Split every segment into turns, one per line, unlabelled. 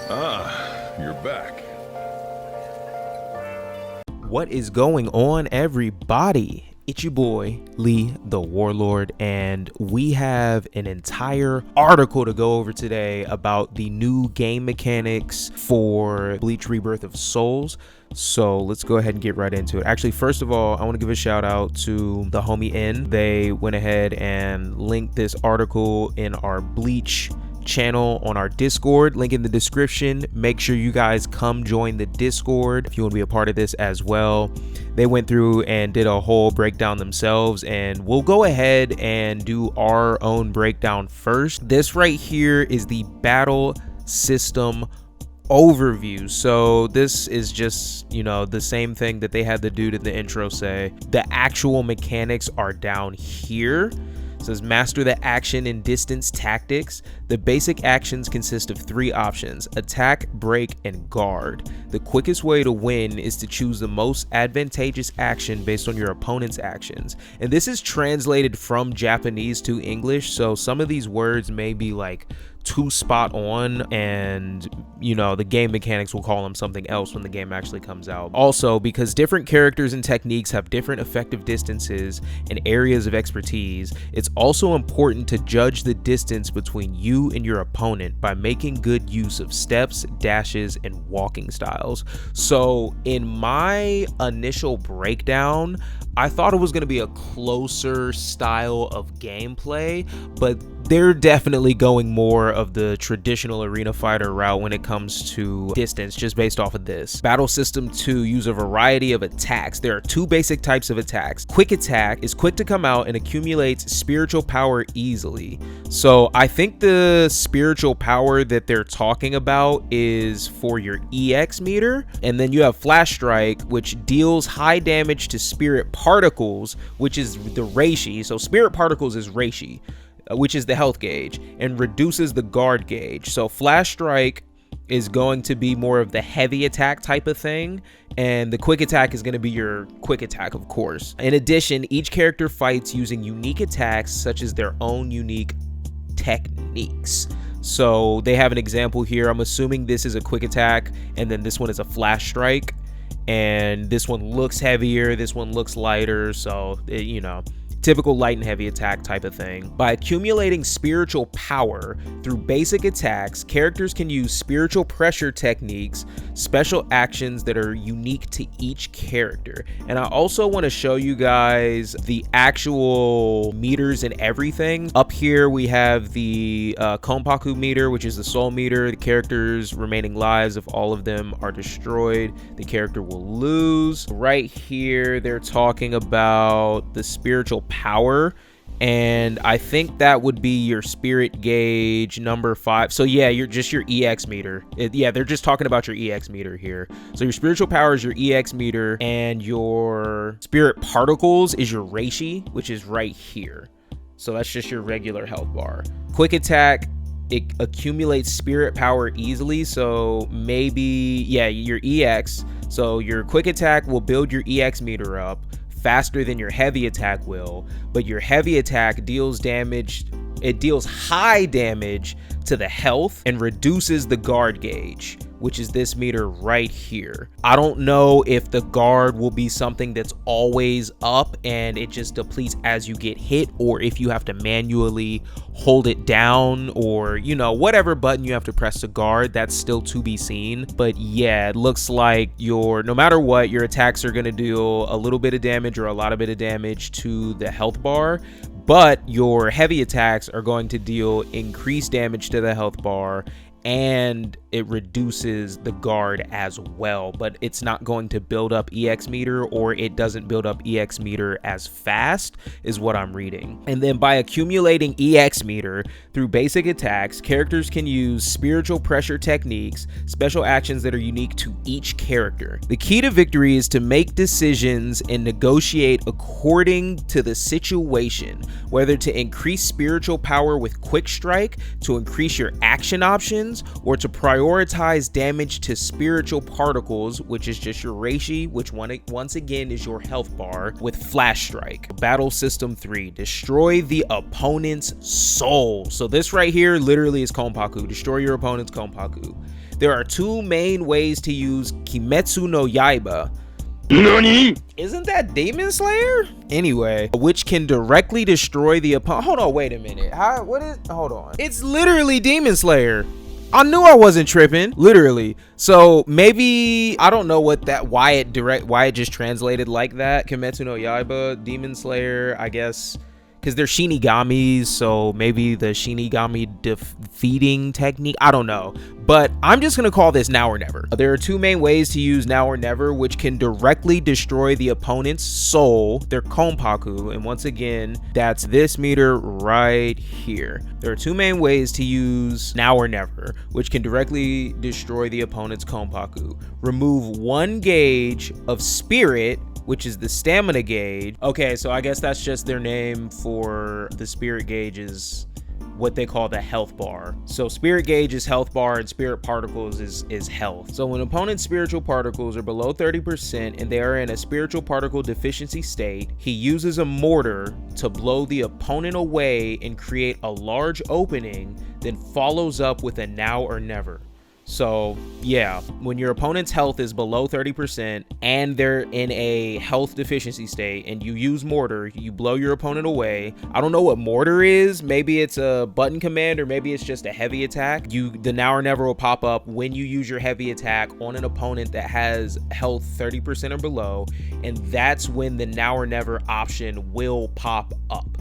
Ah, you're back.
What is going on, everybody? It's your boy Lee the Warlord, and we have an entire article to go over today about the new game mechanics for Bleach Rebirth of Souls. So let's go ahead and get right into it. Actually, first of all, I want to give a shout out to the homie N. They went ahead and linked this article in our Bleach channel on our Discord, link in the description. Make sure you guys come join the Discord if you want to be a part of this as well. They went through and did a whole breakdown themselves, and we'll go ahead and do our own breakdown first. This right here is the battle system overview. So this is just, you know, the same thing that they had the dude in the intro say. The actual mechanics are down here. It says master the action and distance tactics. The basic actions consist of 3 options: attack, break, and guard. The quickest way to win is to choose the most advantageous action based on your opponent's actions. And this is translated from Japanese to English, so some of these words may be like too spot on, and you know, the game mechanics will call them something else when the game actually comes out. Also, because different characters and techniques have different effective distances and areas of expertise, it's also important to judge the distance between you and your opponent by making good use of steps, dashes, and walking styles. So in my initial breakdown, I thought it was going to be a closer style of gameplay, but they're definitely going more of the traditional arena fighter route when it comes to distance, just based off of this. Battle System 2 use a variety of attacks. There are 2 basic types of attacks. Quick attack is quick to come out and accumulates spiritual power easily. So I think the spiritual power that they're talking about is for your EX meter. And then you have Flash Strike, which deals high damage to spirit particles, which is the Reishi. So spirit particles is Reishi, which is the health gauge, and reduces the guard gauge. So Flash Strike is going to be more of the heavy attack type of thing, and the quick attack is going to be your quick attack, of course. In addition, each character fights using unique attacks such as their own unique techniques. So they have an example here. I'm assuming this is a quick attack, and then this one is a Flash Strike, and this one looks heavier, this one looks lighter, so you know, typical light and heavy attack type of thing. By accumulating spiritual power through basic attacks, characters can use spiritual pressure techniques, special actions that are unique to each character. And I also want to show you guys the actual meters and everything. Up here we have the Konpaku meter, which is the soul meter. The characters' remaining lives, if all of them are destroyed, the character will lose. Right here they're talking about the spiritual power, and I think that would be your spirit gauge number 5. So yeah, you're just your EX meter. Yeah, they're just talking about your EX meter here. So your spiritual power is your EX meter, and your spirit particles is your Reishi, which is right here. So that's just your regular health bar. Quick attack, it accumulates spirit power easily, so maybe, yeah, your EX. So your quick attack will build your EX meter up faster than your heavy attack will, but your heavy attack deals damage, it deals high damage to the health and reduces the guard gauge, which is this meter right here. I don't know if the guard will be something that's always up and it just depletes as you get hit, or if you have to manually hold it down, or you know, whatever button you have to press to guard, that's still to be seen. But yeah, it looks like no matter what, your attacks are going to deal a little bit of damage or a lot of bit of damage to the health bar, but your heavy attacks are going to deal increased damage to the health bar, and it reduces the guard as well, but it's not going to build up EX meter, or it doesn't build up EX meter as fast, is what I'm reading. And then by accumulating EX meter through basic attacks, characters can use spiritual pressure techniques, special actions that are unique to each character. The key to victory is to make decisions and negotiate according to the situation, whether to increase spiritual power with quick strike, to increase your action options, weapons, or to prioritize damage to spiritual particles, which is just your reishi, which once again is your health bar, with flash strike. Battle system 3, destroy the opponent's soul. So this right here literally is Konpaku. Destroy your opponent's Konpaku. There are 2 main ways to use Kimetsu no Yaiba.
NANI?
Isn't that Demon Slayer? Anyway, which can directly destroy the opponent. Hold on, wait a minute. Hold on. It's literally Demon Slayer. I knew I wasn't tripping, literally. So maybe, I don't know why it just translated like that. Kimetsu no Yaiba, Demon Slayer, I guess, because they're Shinigamis, so maybe the Shinigami defeating technique, I don't know. But I'm just gonna call this now or never. There are 2 main ways to use now or never, which can directly destroy the opponent's soul, their Konpaku, and once again, that's this meter right here. There are 2 main ways to use now or never, which can directly destroy the opponent's Konpaku. Remove 1 gauge of spirit, which is the stamina gauge. Okay, so I guess that's just their name for the spirit gauge, is what they call the health bar. So spirit gauge is health bar and spirit particles is health. So when opponent's spiritual particles are below 30% and they are in a spiritual particle deficiency state, he uses a mortar to blow the opponent away and create a large opening, then follows up with a now or never. So yeah, when your opponent's health is below 30% and they're in a health deficiency state and you use mortar, you blow your opponent away. I don't know what mortar is. Maybe it's a button command, or maybe it's just a heavy attack. The now or never will pop up when you use your heavy attack on an opponent that has health 30% or below, and that's when the now or never option will pop up.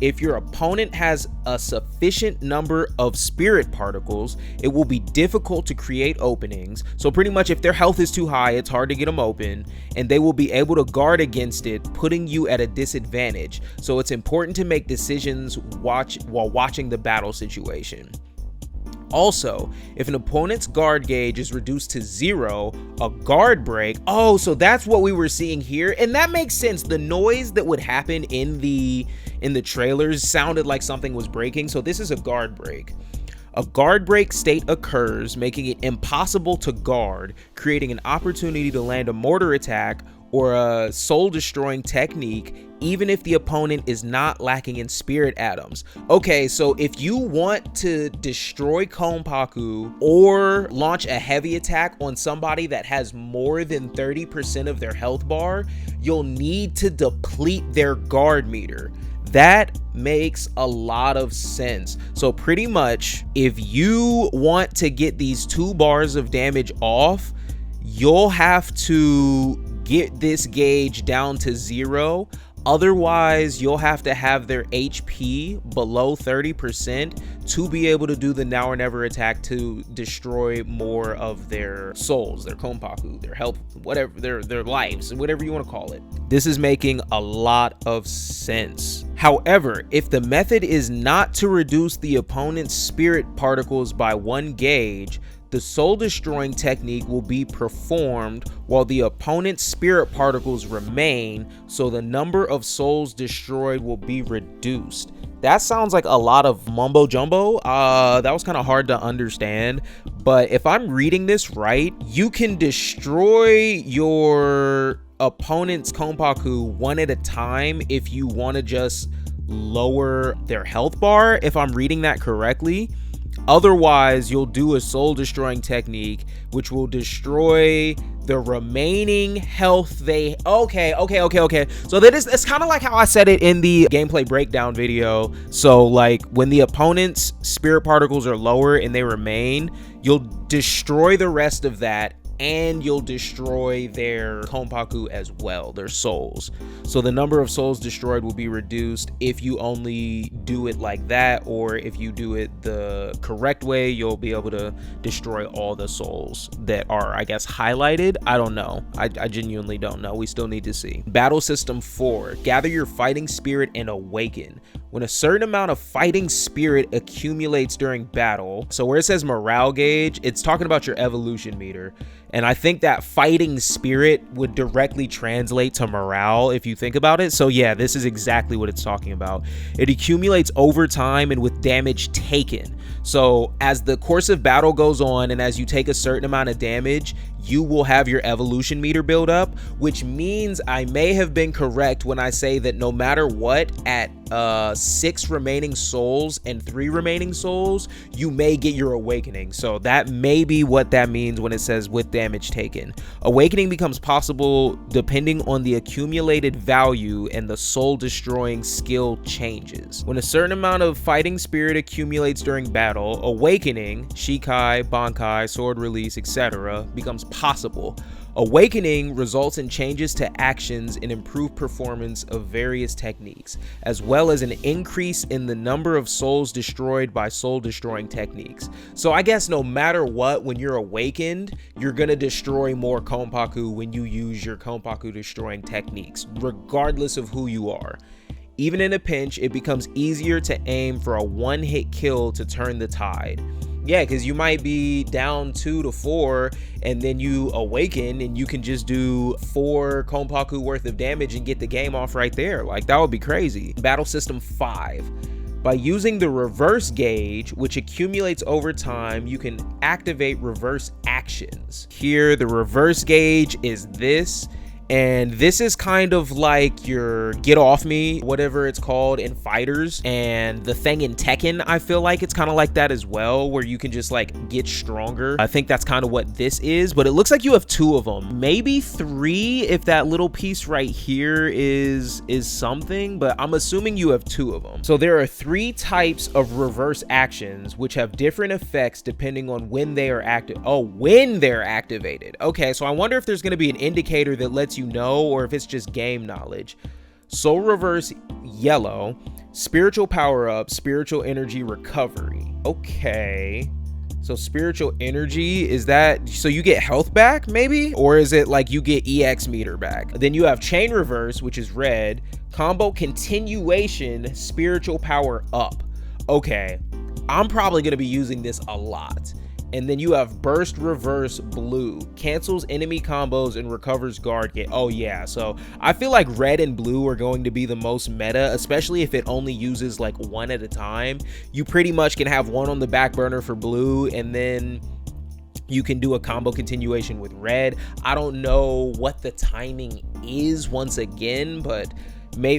If your opponent has a sufficient number of spirit particles, it will be difficult to create openings. So pretty much if their health is too high, it's hard to get them open, and they will be able to guard against it, putting you at a disadvantage. So it's important to make decisions while watching the battle situation. Also, if an opponent's guard gauge is reduced to 0, a guard break. Oh, so that's what we were seeing here, and that makes sense. The noise that would happen in the trailers sounded like something was breaking, so this is a guard break. A guard break state occurs, making it impossible to guard, creating an opportunity to land a mortar attack or a soul-destroying technique, even if the opponent is not lacking in spirit atoms. Okay, so if you want to destroy Konpaku or launch a heavy attack on somebody that has more than 30% of their health bar, you'll need to deplete their guard meter. That makes a lot of sense. So pretty much, if you want to get these 2 bars of damage off, you'll have to get this gauge down to 0. Otherwise, you'll have to have their HP below 30% to be able to do the now or never attack to destroy more of their souls, their Konpaku, their health, whatever, their lives, whatever you want to call it. This is making a lot of sense. However, if the method is not to reduce the opponent's spirit particles by 1 gauge, the soul destroying technique will be performed while the opponent's spirit particles remain, so the number of souls destroyed will be reduced. That sounds like a lot of mumbo jumbo. That was kind of hard to understand, but if I'm reading this right, you can destroy your opponent's Konpaku 1 at a time if you want to just lower their health bar, if I'm reading that correctly. Otherwise, you'll do a soul destroying technique, which will destroy the remaining health they... Okay. So that's kind of like how I said it in the gameplay breakdown video. So like when the opponent's spirit particles are lower and they remain, you'll destroy the rest of that, and you'll destroy their Konpaku as well, their souls. So the number of souls destroyed will be reduced if you only do it like that, or if you do it the correct way, you'll be able to destroy all the souls that are, I guess, highlighted. I don't know. I genuinely don't know. We still need to see. Battle system 4, gather your fighting spirit and awaken. When a certain amount of fighting spirit accumulates during battle, so where it says morale gauge, it's talking about your evolution meter. And I think that fighting spirit would directly translate to morale if you think about it. So yeah, this is exactly what it's talking about. It accumulates over time and with damage taken. So as the course of battle goes on and as you take a certain amount of damage, you will have your evolution meter build up, which means I may have been correct when I say that no matter what, at 6 remaining souls and 3 remaining souls, you may get your awakening. So that may be what that means when it says with damage taken. Awakening becomes possible depending on the accumulated value and the soul destroying skill changes. When a certain amount of fighting spirit accumulates during battle, awakening, Shikai, Bankai, sword release, etc. becomes possible. Awakening results in changes to actions and improved performance of various techniques, as well as an increase in the number of souls destroyed by soul destroying techniques. So I guess no matter what, when you're awakened, you're gonna destroy more Konpaku when you use your Konpaku destroying techniques, regardless of who you are. Even in a pinch, it becomes easier to aim for a one-hit kill to turn the tide. Yeah, because you might be down 2 to 4 and then you awaken and you can just do 4 Konpaku worth of damage and get the game off right there. Like, that would be crazy. Battle System 5. By using the reverse gauge, which accumulates over time, you can activate reverse actions. Here, the reverse gauge is this. And this is kind of like your get off me, whatever it's called in fighters, and the thing in Tekken, I feel like it's kind of like that as well, where you can just like get stronger. I think that's kind of what this is, but it looks like you have 2 of them, maybe 3 if that little piece right here is something, but I'm assuming you have 2 of them. So there are 3 types of reverse actions which have different effects depending on when they are active. Oh, when they're activated. Okay, so I wonder if there's going to be an indicator that lets you know, or if it's just game knowledge. Soul reverse yellow, spiritual power up, spiritual energy recovery. Okay, so spiritual energy, is that so you get health back maybe, or is it like you get EX meter back? Then you have chain reverse, which is red, combo continuation, spiritual power up. Okay, I'm probably going to be using this a lot. And then you have burst reverse blue, cancels enemy combos and recovers guard. Oh yeah, so I feel like red and blue are going to be the most meta, especially if it only uses like 1 at a time. You pretty much can have 1 on the back burner for blue, and then you can do a combo continuation with red. I don't know what the timing is once again, but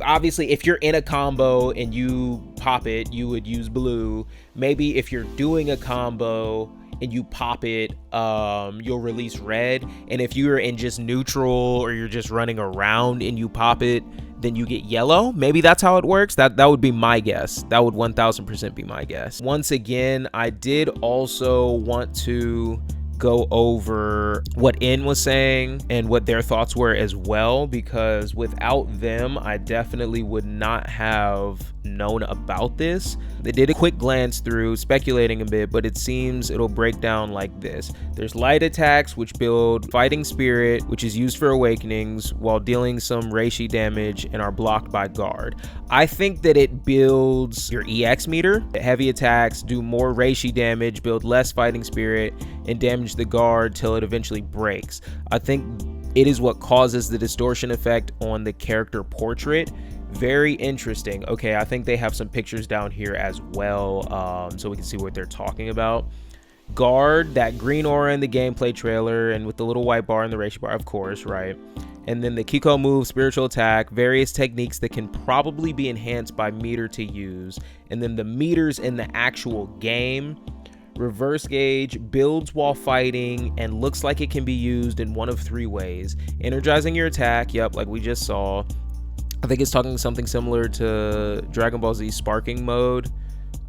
obviously if you're in a combo and you pop it, you would use blue. Maybe if you're doing a combo and you pop it, you'll release red. And if you're in just neutral or you're just running around and you pop it, then you get yellow. Maybe that's how it works. That would be my guess. That would 1000% be my guess. Once again, I did also want to go over what In was saying and what their thoughts were as well, because without them, I definitely would not have known about this. They did a quick glance through, speculating a bit, but it seems it'll break down like this. There's light attacks, which build fighting spirit, which is used for awakenings while dealing some reishi damage and are blocked by guard. I think that it builds your EX meter. Heavy attacks do more reishi damage, build less fighting spirit, and damage the guard till it eventually breaks. I think it is what causes the distortion effect on the character portrait. Very interesting. Okay, I think they have some pictures down here as well, so we can see what they're talking about. Guard, that green aura in the gameplay trailer, and with the little white bar and the ratio bar, of course, right? And then the Kiko move, spiritual attack, various techniques that can probably be enhanced by meter to use, and then the meters in the actual game. Reverse gauge, builds while fighting, and looks like it can be used in one of 3 ways. Energizing your attack, yep, like we just saw. I think it's talking something similar to Dragon Ball Z sparking mode.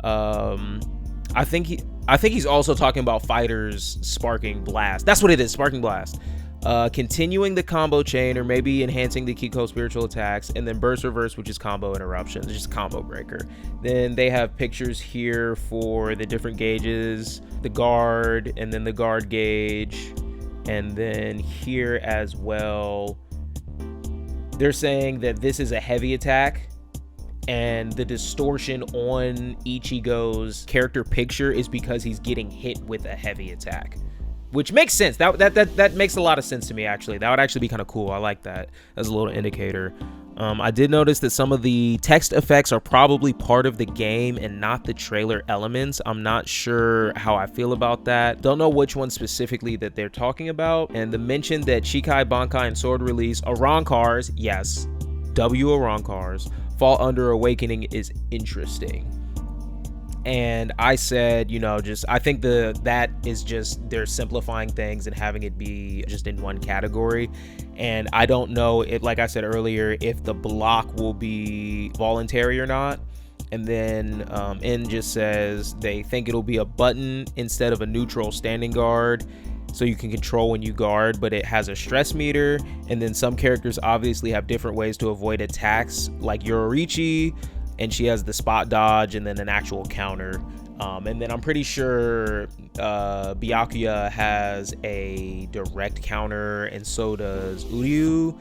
I think he's also talking about fighters sparking blast. That's what it is, sparking blast. Continuing the combo chain, or maybe enhancing the Kiko spiritual attacks, and then burst reverse, which is combo interruption. It's just combo breaker. Then they have pictures here for the different gauges, the guard, and then the guard gauge, and then here as well. They're saying that this is a heavy attack, and the distortion on Ichigo's character picture is because he's getting hit with a heavy attack, which makes sense. That makes a lot of sense to me, actually. That would actually be kind of cool. I like that as a little indicator. I did notice that some of the text effects are probably part of the game and not the trailer elements. I'm not sure how I feel about that. Don't know which one specifically that they're talking about. And the mention that Shikai, Bankai, and Sword Release Arankars, yes, W Arankars, fall under Awakening is interesting. And I said, you know, just I think that is just they're simplifying things and having it be just in one category. And I don't know if, like I said earlier, if the block will be voluntary or not. And then N just says they think it'll be a button instead of a neutral standing guard, so you can control when you guard, but it has a stress meter. And then some characters obviously have different ways to avoid attacks, like Yororichi, and she has the spot dodge and then an actual counter. And then I'm pretty sure Byakuya has a direct counter, and so does Uryu,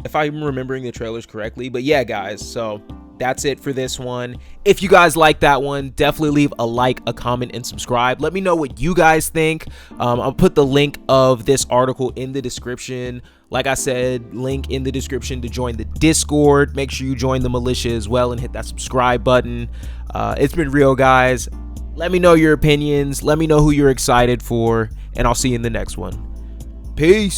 if I'm remembering the trailers correctly. But yeah, guys, so that's it for this one. If you guys like that one, definitely leave a like, a comment, and subscribe. Let me know what you guys think. I'll put the link of this article in the description. Like I said, link in the description to join the Discord. Make sure you join the militia as well and hit that subscribe button. It's been real, guys. Let me know your opinions. Let me know who you're excited for, and I'll see you in the next one. Peace.